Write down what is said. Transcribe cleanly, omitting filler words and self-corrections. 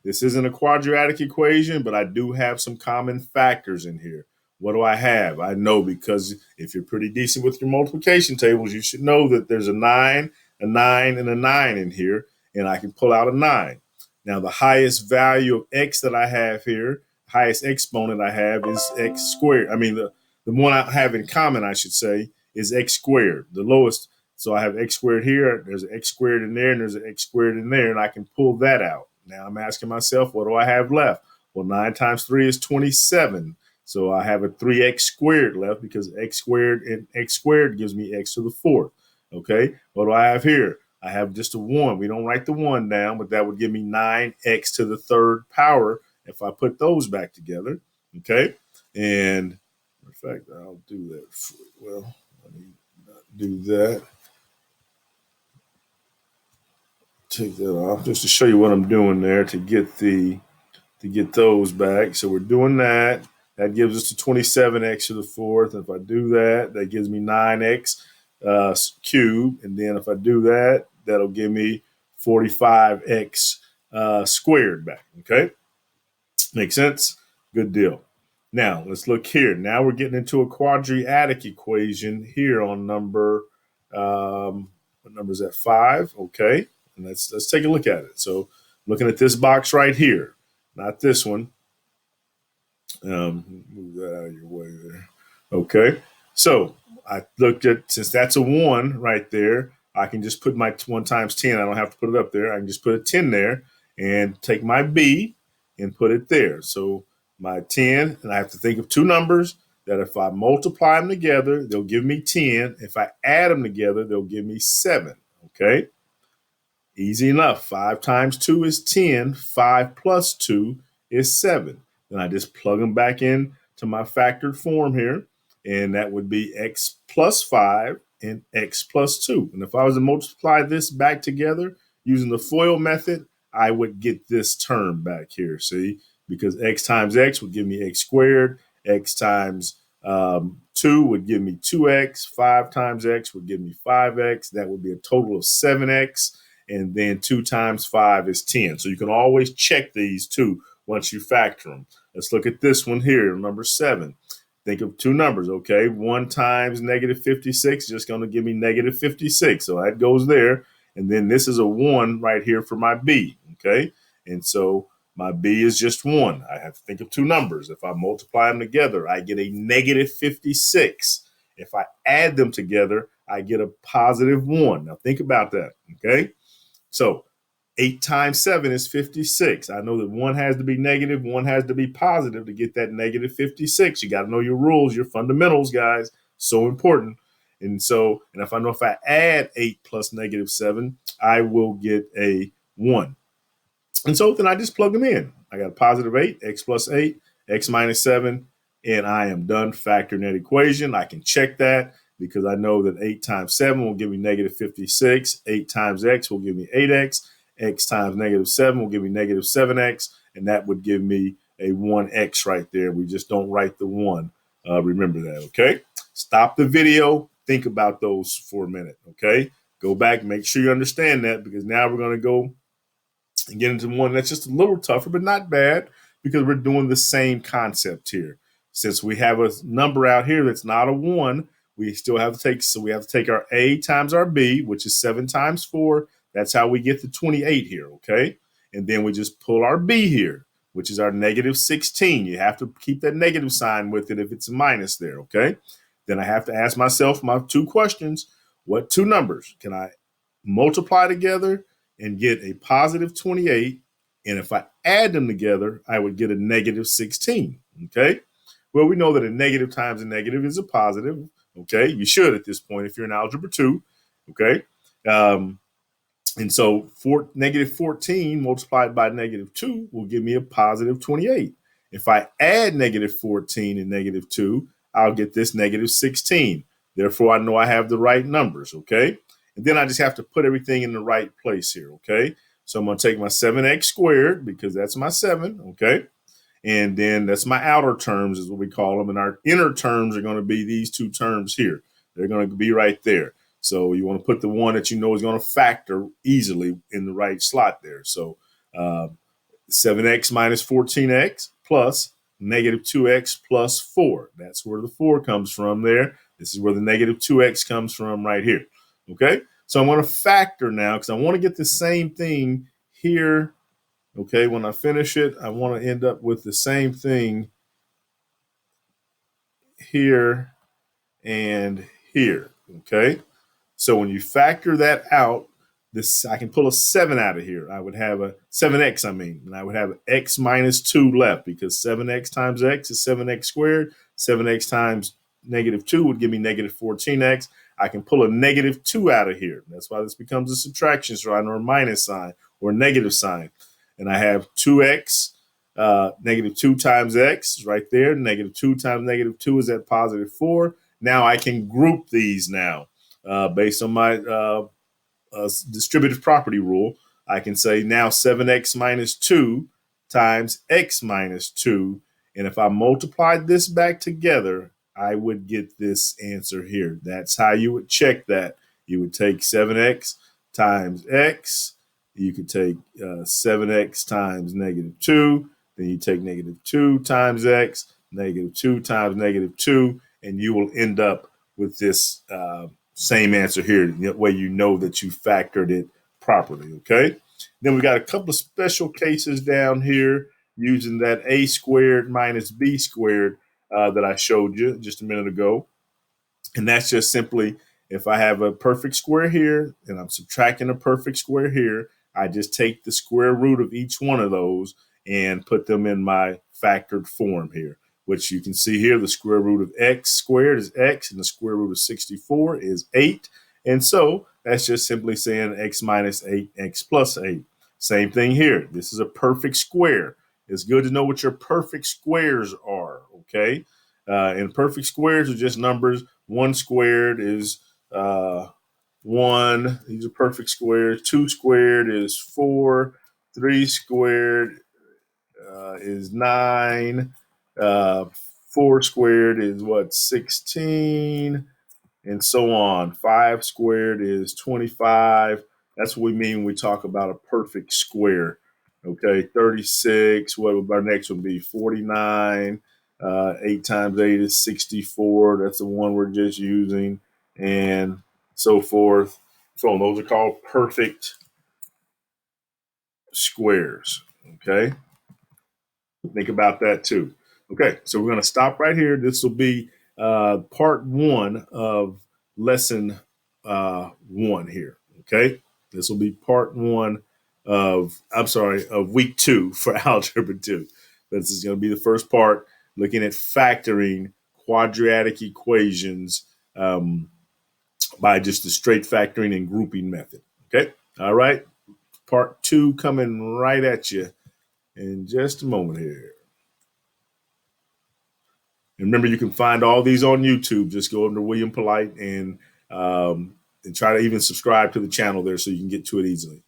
This isn't a quadratic equation, but I do have some common factors in here. What do I have? I know, because if you're pretty decent with your multiplication tables, you should know that there's a 9, a 9, and a 9 in here, and I can pull out a 9. Now, the highest value of x that I have here, highest exponent I have is x squared. I mean, the one I have in common, I should say, is x squared. The lowest, so I have x squared here, there's an x squared in there, and there's an x squared in there, and I can pull that out. Now I'm asking myself, what do I have left? Well, 9 times 3 is 27. So I have a 3x squared left, because x squared and x squared gives me x to the fourth. Okay, what do I have here? I have just a 1. We don't write the 1 down, but that would give me 9x to the third power if I put those back together. Okay, and in fact, I'll do that. Well, let me not do that. Take that off just to show you what I'm doing there to get those back. So we're doing that. That gives us the 27x to the fourth. If I do that, that gives me 9x cubed. And then if I do that, that'll give me 45x squared back. Okay? Make sense? Good deal. Now, let's look here. Now we're getting into a quadratic equation here on number, what number is that? 5. Okay. And let's take a look at it. So looking at this box right here, not this one. Move that out of your way there. Okay. So I looked at, since that's a 1 right there, I can just put my 1 times 10. I don't have to put it up there. I can just put a 10 there and take my b and put it there. So my 10, and I have to think of two numbers that if I multiply them together, they'll give me 10. If I add them together, they'll give me 7. Okay. Easy enough. 5 times 2 is 10. 5 plus 2 is 7. Then I just plug them back in to my factored form here, and that would be x plus 5 and x plus 2. And if I was to multiply this back together using the FOIL method, I would get this term back here, see? Because x times x would give me x squared. X times 2 would give me 2x. 5 times x would give me 5x. That would be a total of 7x. And then 2 times 5 is 10. So you can always check these two once you factor them. Let's look at this one here, number 7. Think of two numbers, okay? 1 times negative 56 is just going to give me negative 56. So that goes there. And then this is a 1 right here for my b, okay? And so my b is just 1. I have to think of two numbers. If I multiply them together, I get a negative 56. If I add them together, I get a positive 1. Now think about that, okay? So 8 times 7 is 56. I know that one has to be negative, one has to be positive to get that negative 56. You got to know your rules, your fundamentals, guys. So important. And so, and if I know if I add 8 plus negative 7, I will get a 1. And so then I just plug them in. I got a positive 8, x plus 8, x minus 7, and I am done factoring that equation. I can check that because I know that 8 times 7 will give me negative 56. 8 times x will give me 8x. X times negative 7 will give me negative 7x. And that would give me a 1x right there. We just don't write the 1. Remember that, okay? Stop the video. Think about those for a minute, okay? Go back, make sure you understand that, because now we're going to go and get into one that's just a little tougher, but not bad, because we're doing the same concept here. Since we have a number out here that's not a 1, we still have to take, so we have to take our a times our b, which is 7 times 4. That's how we get the 28 here, okay? And then we just pull our b here, which is our negative 16. You have to keep that negative sign with it if it's a minus there, okay? Then I have to ask myself my two questions. What two numbers can I multiply together and get a positive 28? And if I add them together, I would get a negative 16, okay? Well, we know that a negative times a negative is a positive, okay? You should at this point if you're in Algebra 2, okay? And so negative 14 multiplied by negative 2 will give me a positive 28. If I add negative 14 and negative 2, I'll get this negative 16. Therefore, I know I have the right numbers, okay? And then I just have to put everything in the right place here, okay? So I'm going to take my 7x squared, because that's my 7, okay? And then that's my outer terms is what we call them. And our inner terms are going to be these two terms here. They're going to be right there. So you want to put the one that you know is going to factor easily in the right slot there. So 7x minus 14x plus negative 2x plus 4. That's where the 4 comes from there. This is where the negative 2x comes from right here. Okay, so I'm going to factor now because I want to get the same thing here. Okay, when I finish it, I want to end up with the same thing here and here. Okay, so when you factor that out, this I can pull a 7 out of here. I would have a 7x, and I would have x minus 2 left because 7x times x is 7x squared. 7x times negative 2 would give me negative 14x. I can pull a negative 2 out of here. That's why this becomes a subtraction sign or a minus sign or a negative sign. And I have 2x, negative 2 times x is right there. Negative 2 times negative 2 is at positive 4. Now I can group these now based on my distributive property rule. I can say now 7x minus 2 times x minus 2. And if I multiplied this back together, I would get this answer here. That's how you would check that. You would take 7x times x. You could take 7x times negative 2. Then you take negative 2 times x, negative 2 times negative 2, and you will end up with this same answer here. That way you know that you factored it properly, okay? Then we got a couple of special cases down here using that a squared minus b squared that I showed you just a minute ago. And that's just simply if I have a perfect square here and I'm subtracting a perfect square here, I just take the square root of each one of those and put them in my factored form here, which you can see here. The square root of x squared is x, and the square root of 64 is 8. And so that's just simply saying x minus 8, x plus 8. Same thing here. This is a perfect square. It's good to know what your perfect squares are, okay? And perfect squares are just numbers. 1 squared is 1. These are perfect squares. 2 squared is 4. 3 squared is 9. 4 squared is what? 16. And so on. 5 squared is 25. That's what we mean when we talk about a perfect square. Okay, 36. What would our next one be? 49. 8 times 8 is 64. That's the one we're just using. And so forth. So those are called perfect squares. Okay, think about that too. Okay, so we're going to stop right here. This will be part 1 of lesson 1 here. Okay, this will be part 1 of week 2 for Algebra 2. This is going to be the first part looking at factoring quadratic equations by just the straight factoring and grouping method. Okay, all right, part 2 coming right at you in just a moment here. And remember, you can find all these on YouTube. Just go under William Polite and try to even subscribe to the channel there so you can get to it easily.